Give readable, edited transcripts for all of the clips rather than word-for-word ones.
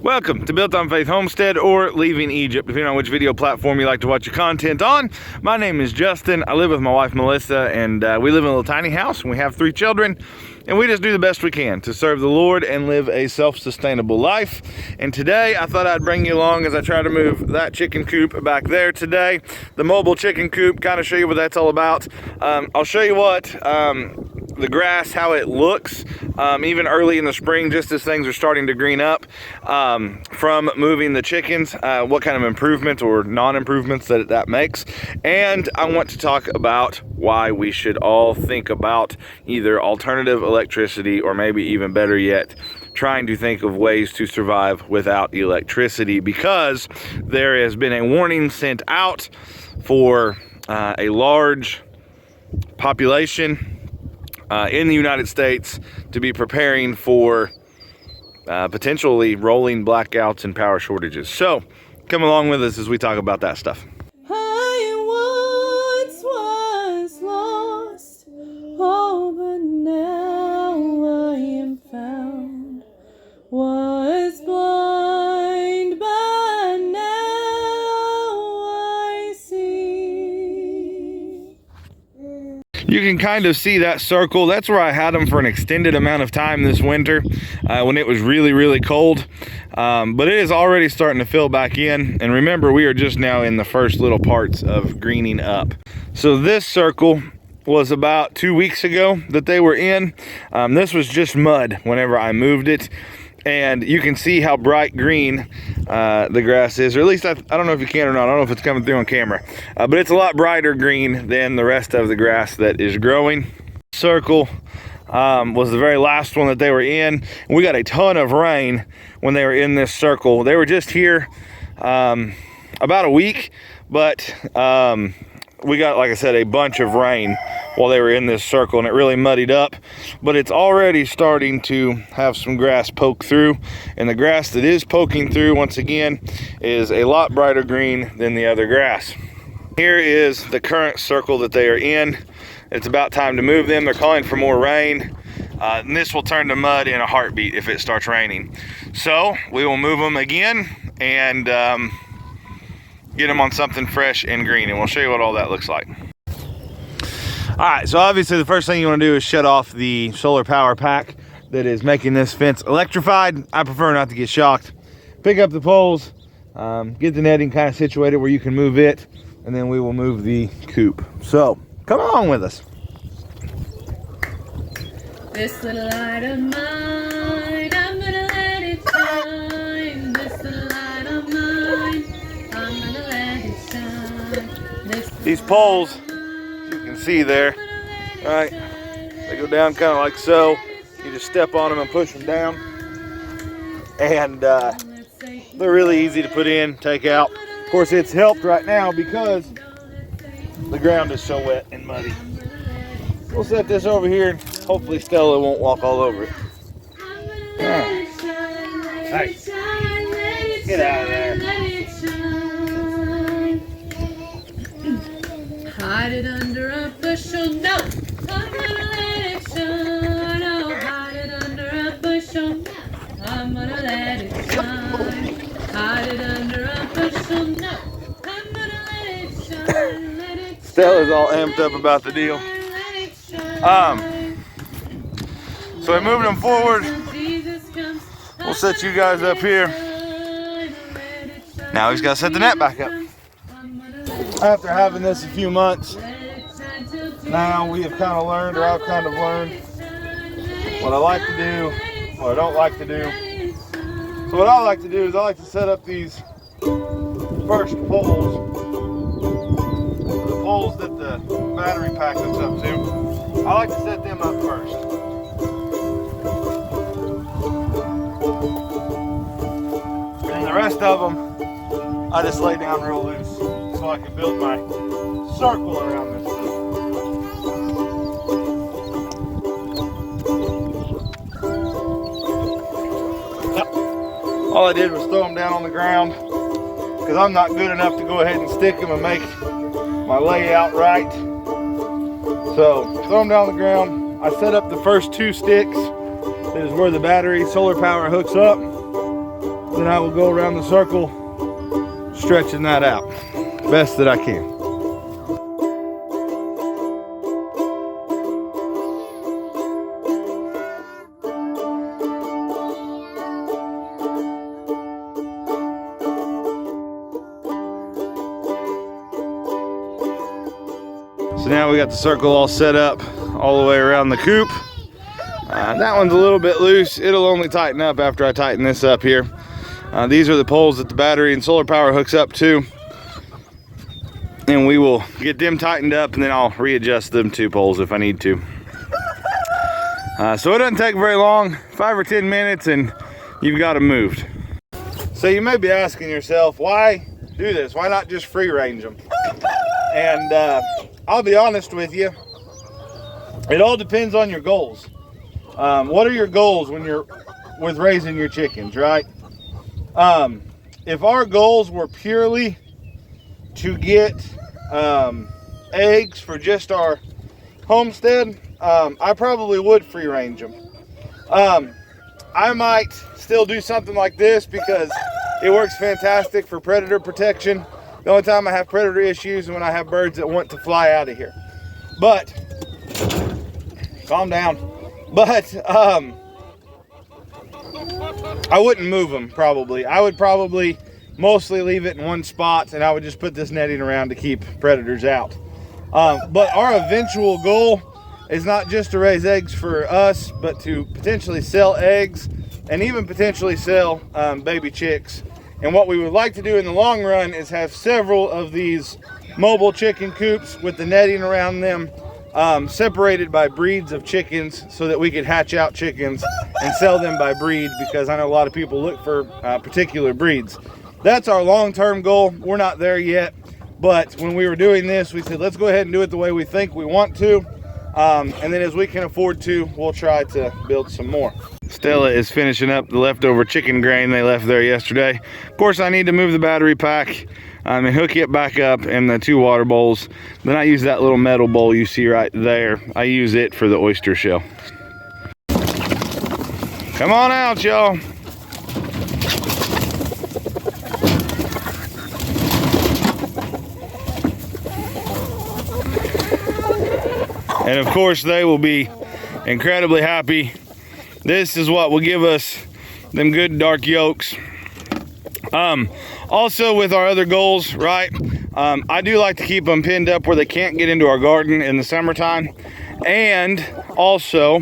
Welcome to Built on Faith Homestead or Leaving Egypt, depending on which video platform you like to watch your content on. My name is Justin. I live with my wife Melissa, and we live in a little tiny house, and we have 3 children, and we just do the best we can to serve the Lord and live a self-sustainable life. And today I thought I'd bring you along as I try to move that chicken coop back there today, the mobile chicken coop, kind of show you what that's all about. I'll show you what the grass, how it looks, even early in the spring, just as things are starting to green up from moving the chickens, what kind of improvements or non-improvements that makes. And I want to talk about why we should all think about either alternative electricity, or maybe even better yet, trying to think of ways to survive without electricity, because there has been a warning sent out for a large population in the United States to be preparing for potentially rolling blackouts and power shortages. So come along with us as we talk about that stuff. I once was lost, oh, but now I am found. Was blind, but now I see. You can kind of see that circle. That's where I had them for an extended amount of time this winter when it was really cold. But it is already starting to fill back in. And remember, we are just now in the first little parts of greening up. So this circle was about 2 weeks ago that they were in. This was just mud whenever I moved it. And you can see how bright green the grass is, or at least I don't know if you can or not. I don't know if it's coming through on camera, but it's a lot brighter green than the rest of the grass that is growing. Circle was the very last one that they were in. We got a ton of rain when they were in this circle. They were just here about a week, but we got, like I said, a bunch of rain while they were in this circle, and it really muddied up. But it's already starting to have some grass poke through, and the grass that is poking through, once again, is a lot brighter green than the other grass. Here is the current circle that they are in. It's about time to move them. They're calling for more rain, and this will turn to mud in a heartbeat if it starts raining. So we will move them again and get them on something fresh and green, and we'll show you what all that looks like. All right, so obviously the first thing you want to do is shut off the solar power pack that is making this fence electrified. I prefer not to get shocked. Pick up the poles, get the netting kind of situated where you can move it, and then we will move the coop. So come along with us. This little light of mine, I'm gonna let it shine. This little light of mine, I'm gonna let it shine. These poles, you can see there, right? They go down kind of like so. You just step on them and push them down. And they're really easy to put in, take out. Of course, it's helped right now because the ground is so wet and muddy. We'll set this over here, and hopefully Stella won't walk all over it. Right. Hey, get out of there. Hide it under a bushel, no, I'm gonna let it shine. Oh, hide it under a bushel, I'm gonna let it shine. Hide it under a bushel, no, I'm gonna let it shine. Let it shine. Stella's all amped up about the deal. So we're moving them forward. We'll set you guys up here. Now he's got to set the net back up. After having this a few months, now we have kind of learned, or I've kind of learned, what I like to do, what I don't like to do. So what I like to do is I like to set up these first poles, the poles that the battery pack hooks up to. I like to set them up first. And the rest of them, I just lay down real loose so I can build my circle around this thing. Yep. All I did was throw them down on the ground because I'm not good enough to go ahead and stick them and make my layout right. So throw them down on the ground. I set up the first 2 sticks. That is where the battery solar power hooks up. then I will go around the circle, stretching that out best that I can. So now we got the circle all set up all the way around the coop. That one's a little bit loose. It'll only tighten up after I tighten this up here. These are the poles that the battery and solar power hooks up to. And we will get them tightened up and then I'll readjust them 2 poles if I need to. So it doesn't take very long, 5 or 10 minutes and you've got them moved. So you may be asking yourself, why do this? Why not just free range them? And I'll be honest with you, it all depends on your goals. What are your goals when you're with raising your chickens, right? If our goals were purely to get eggs for just our homestead, I probably would free range them. I might still do something like this because it works fantastic for predator protection. The only time I have predator issues is when I have birds that want to fly out of here. But, calm down. But, I wouldn't move them probably. I would probably mostly leave it in one spot and I would just put this netting around to keep predators out. But our eventual goal is not just to raise eggs for us, but to potentially sell eggs and even potentially sell baby chicks. And what we would like to do in the long run is have several of these mobile chicken coops with the netting around them, separated by breeds of chickens so that we could hatch out chickens and sell them by breed, because I know a lot of people look for particular breeds. That's our long-term goal. We're not there yet, but when we were doing this, we said, let's go ahead and do it the way we think we want to. And then as we can afford to, we'll try to build some more. Stella is finishing up the leftover chicken grain they left there yesterday. Of course, I need to move the battery pack and hook it back up in the 2 water bowls. Then I use that little metal bowl you see right there. I use it for the oyster shell. Come on out, y'all. And of course, they will be incredibly happy. This is what will give us them good dark yolks. Also with our other goals, right? I do like to keep them pinned up where they can't get into our garden in the summertime. And also,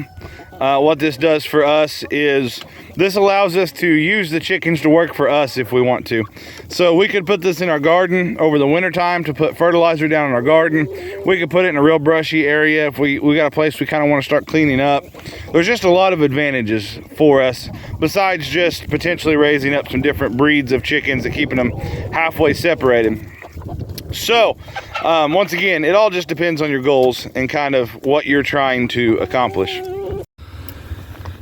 what this does for us is this allows us to use the chickens to work for us if we want to. So we could put this in our garden over the winter time to put fertilizer down in our garden. We could put it in a real brushy area if we got a place we kind of want to start cleaning up. There's just a lot of advantages for us besides just potentially raising up some different breeds of chickens and keeping them halfway separated. So once again, it all just depends on your goals and kind of what you're trying to accomplish.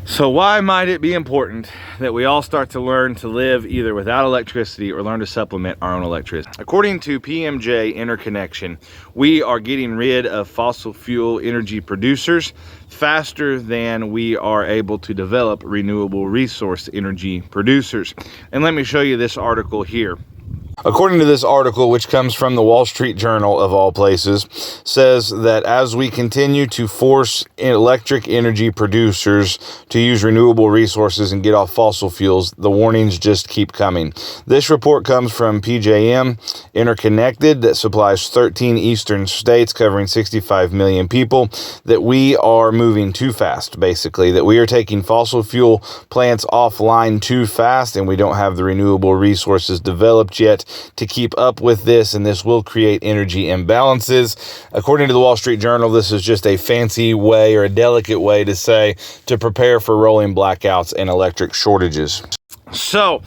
So why might it be important that we all start to learn to live either without electricity or learn to supplement our own electricity? According to PMJ Interconnection, we are getting rid of fossil fuel energy producers faster than we are able to develop renewable resource energy producers. And let me show you this article here. According to this article, which comes from the Wall Street Journal of all places, says that as we continue to force electric energy producers to use renewable resources and get off fossil fuels, the warnings just keep coming. This report comes from PJM Interconnected that supplies 13 eastern states covering 65 million people, that we are moving too fast, basically, that we are taking fossil fuel plants offline too fast and we don't have the renewable resources developed yet to keep up with this, and this will create energy imbalances. According to the Wall Street Journal, this is just a fancy way or a delicate way to say to prepare for rolling blackouts and electric shortages. So,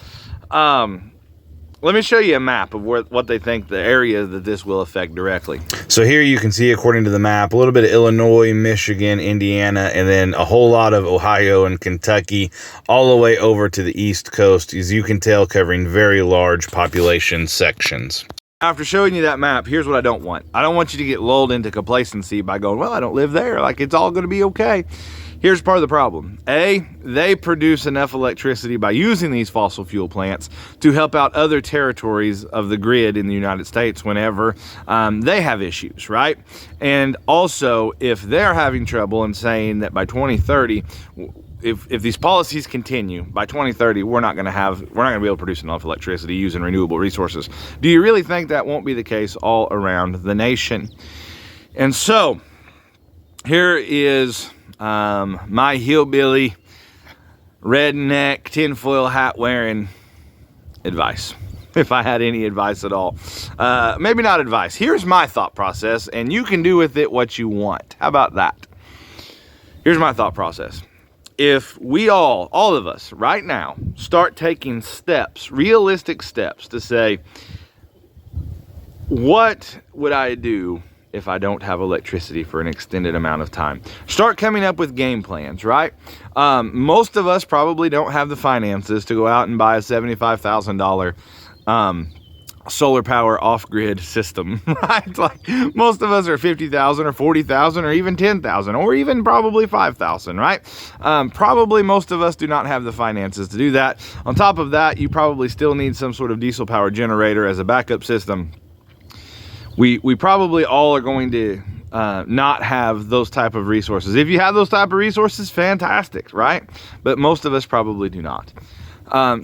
let me show you a map of what they think the area that this will affect directly. So here you can see, according to the map, a little bit of Illinois, Michigan, Indiana, and then a whole lot of Ohio and Kentucky, all the way over to the East Coast, as you can tell, covering very large population sections. After showing you that map, here's what I don't want. I don't want you to get lulled into complacency by going, well, I don't live there, like it's all going to be okay. Here's part of the problem. A, they produce enough electricity by using these fossil fuel plants to help out other territories of the grid in the United States whenever they have issues, right? And also, if they're having trouble and saying that by 2030, if these policies continue, by 2030, we're not going to be able to produce enough electricity using renewable resources. Do you really think that won't be the case all around the nation? And so, here is my hillbilly, redneck, tinfoil hat wearing advice, if I had any advice at all. Maybe not advice. Here's my thought process, and you can do with it what you want. How about that? Here's my thought process. If we all of us right now start taking steps, realistic steps to say, what would I do if I don't have electricity for an extended amount of time? Start coming up with game plans, right? Most of us probably don't have the finances to go out and buy a $75,000 solar power off-grid system, right? Like most of us are 50,000 or 40,000 or even 10,000 or even probably 5,000, right? Probably most of us do not have the finances to do that. On top of that, you probably still need some sort of diesel power generator as a backup system. We probably all are going to not have those type of resources. If you have those type of resources, fantastic, right? But most of us probably do not.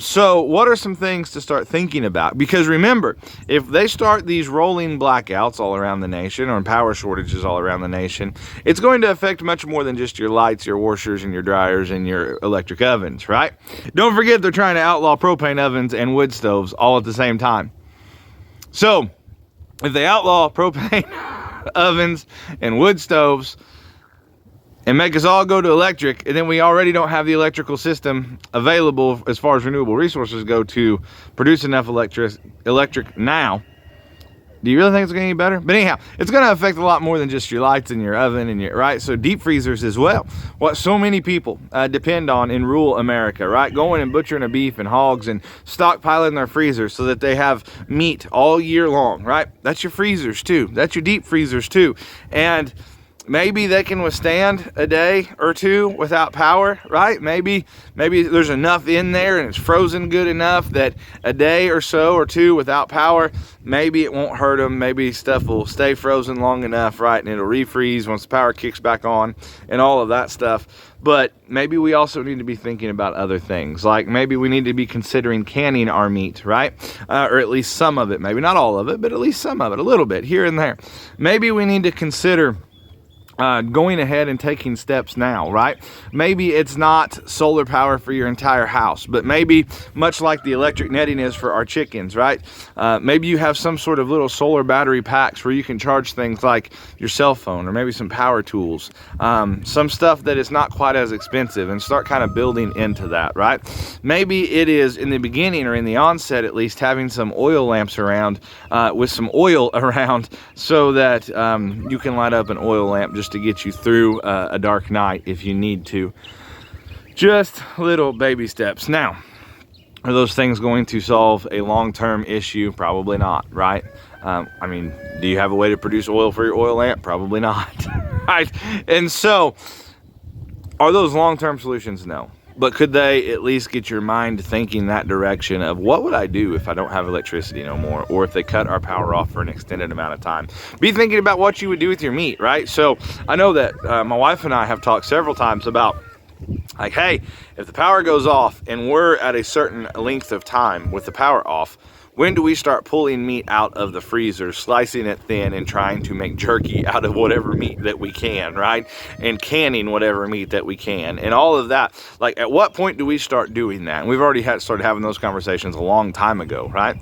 So what are some things to start thinking about? Because remember, if they start these rolling blackouts all around the nation or power shortages all around the nation, it's going to affect much more than just your lights, your washers, and your dryers, and your electric ovens, right? Don't forget they're trying to outlaw propane ovens and wood stoves all at the same time. So if they outlaw propane ovens and wood stoves and make us all go to electric, and then we already don't have the electrical system available as far as renewable resources go to produce enough electric now, do you really think it's going to get better? But anyhow, it's going to affect a lot more than just your lights and your oven and your, right? So deep freezers as well. What so many people depend on in rural America, right? Going and butchering a beef and hogs and stockpiling their freezers so that they have meat all year long, right? That's your freezers too. That's your deep freezers too. And maybe they can withstand a day or two without power, right? Maybe there's enough in there and it's frozen good enough that a day or so or two without power, maybe it won't hurt them. Maybe stuff will stay frozen long enough, right? And it'll refreeze once the power kicks back on and all of that stuff. But maybe we also need to be thinking about other things. Like maybe we need to be considering canning our meat, right? Or at least some of it. Maybe not all of it, but at least some of it, a little bit here and there. Maybe we need to consider going ahead and taking steps now, right? Maybe it's not solar power for your entire house, but maybe much like the electric netting is for our chickens, right? Maybe you have some sort of little solar battery packs where you can charge things like your cell phone or maybe some power tools, some stuff that is not quite as expensive, and start kind of building into that, right? Maybe it is in the beginning or in the onset at least having some oil lamps around with some oil around so that you can light up an oil lamp just to get you through a dark night if you need to. Just little baby steps. Now, are those things going to solve a long-term issue? Probably not, right? I mean, do you have a way to produce oil for your oil lamp? Probably not, right? And so, are those long-term solutions? No. But could they at least get your mind thinking that direction of what would I do if I don't have electricity no more, or if they cut our power off for an extended amount of time? Be thinking about what you would do with your meat, right? So I know that my wife and I have talked several times about, like, hey, if the power goes off and we're at a certain length of time with the power off, when do we start pulling meat out of the freezer, slicing it thin, and trying to make jerky out of whatever meat that we can, right? And canning whatever meat that we can, and all of that. Like, at what point do we start doing that? And we've already started having those conversations a long time ago, right?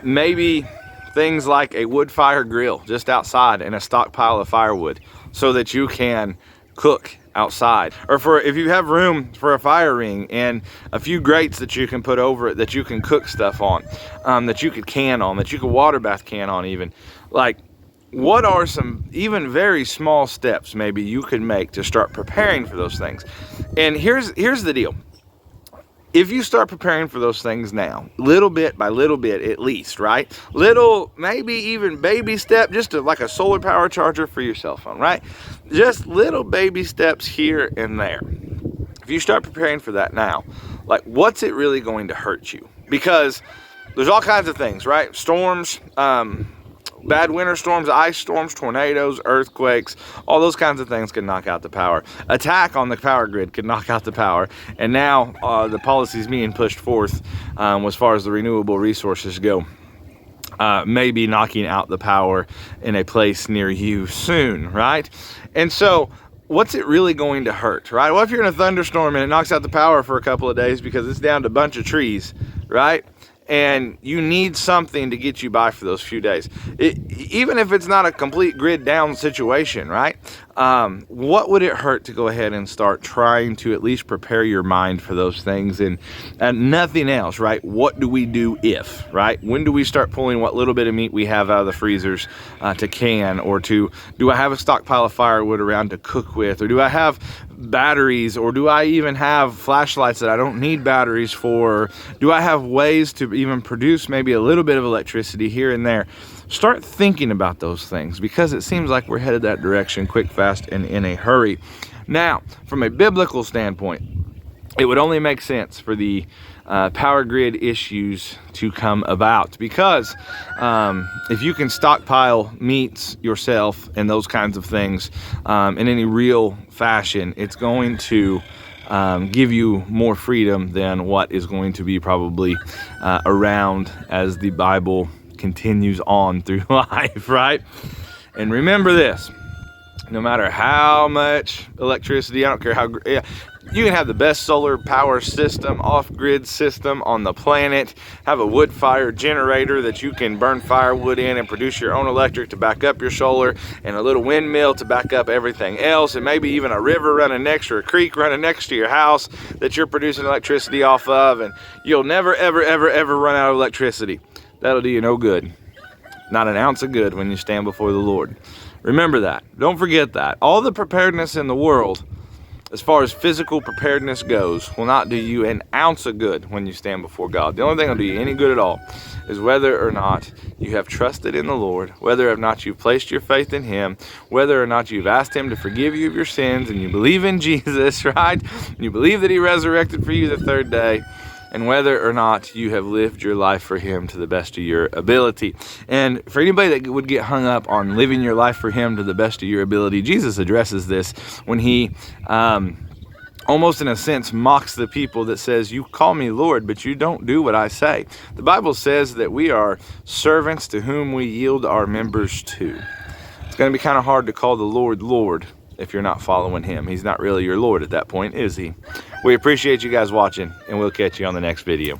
Maybe things like a wood fire grill just outside and a stockpile of firewood so that you can cook outside, or for if you have room for a fire ring and a few grates that you can put over it that you can cook stuff on, that you could can on, that you could water bath can on even. Like, what are some even very small steps maybe you could make to start preparing for those things? And here's the deal. if you start preparing for those things now, little bit by little bit at least, right? Little, maybe even baby step, just like a solar power charger for your cell phone, right? Just little baby steps here and there. If you start preparing for that now, like, what's it really going to hurt you? Because there's all kinds of things, right? Storms, bad winter storms, ice storms, tornadoes, earthquakes, all those kinds of things can knock out the power. Attack on the power grid could knock out the power. And now the policies being pushed forth as far as the renewable resources go, may be knocking out the power in a place near you soon, right? And so what's it really going to hurt, right? Well, if you're in a thunderstorm and it knocks out the power for a couple of days because it's down to a bunch of trees, right? And you need something to get you by for those few days. Even if it's not a complete grid down situation, right? What would it hurt to go ahead and start trying to at least prepare your mind for those things and nothing else, right? What do we do if, right? When do we start pulling what little bit of meat we have out of the freezers to can, or do I have a stockpile of firewood around to cook with, or do I have batteries, or do I even have flashlights that I don't need batteries for? Do I have ways to even produce maybe a little bit of electricity here and there? Start thinking about those things, because it seems like we're headed that direction quick, fast, and in a hurry. Now, from a biblical standpoint, it would only make sense for the power grid issues to come about, because if you can stockpile meats yourself and those kinds of things in any real fashion, it's going to give you more freedom than what is going to be probably around as the Bible continues on through life, right? And remember this: no matter how much electricity, I don't care how, you can have the best solar power system, off-grid system on the planet, have a wood fire generator that you can burn firewood in and produce your own electric to back up your solar, and a little windmill to back up everything else, and maybe even a river running next, or a creek running next to your house that you're producing electricity off of, and you'll never, ever, ever, ever run out of electricity. That'll do you no good. Not an ounce of good when you stand before the Lord. Remember that. Don't forget that. All the preparedness in the world, as far as physical preparedness goes, will not do you an ounce of good when you stand before God. The only thing that'll do you any good at all is whether or not you have trusted in the Lord, whether or not you've placed your faith in Him, whether or not you've asked Him to forgive you of your sins, and you believe in Jesus, right? And you believe that He resurrected for you the third day, and whether or not you have lived your life for Him to the best of your ability. And for anybody that would get hung up on living your life for Him to the best of your ability, Jesus addresses this when He almost in a sense mocks the people that says, you call me Lord, but you don't do what I say. The Bible says that we are servants to whom we yield our members to. It's going to be kind of hard to call the Lord Lord if you're not following Him. He's not really your Lord at that point, is He? We appreciate you guys watching, and we'll catch you on the next video.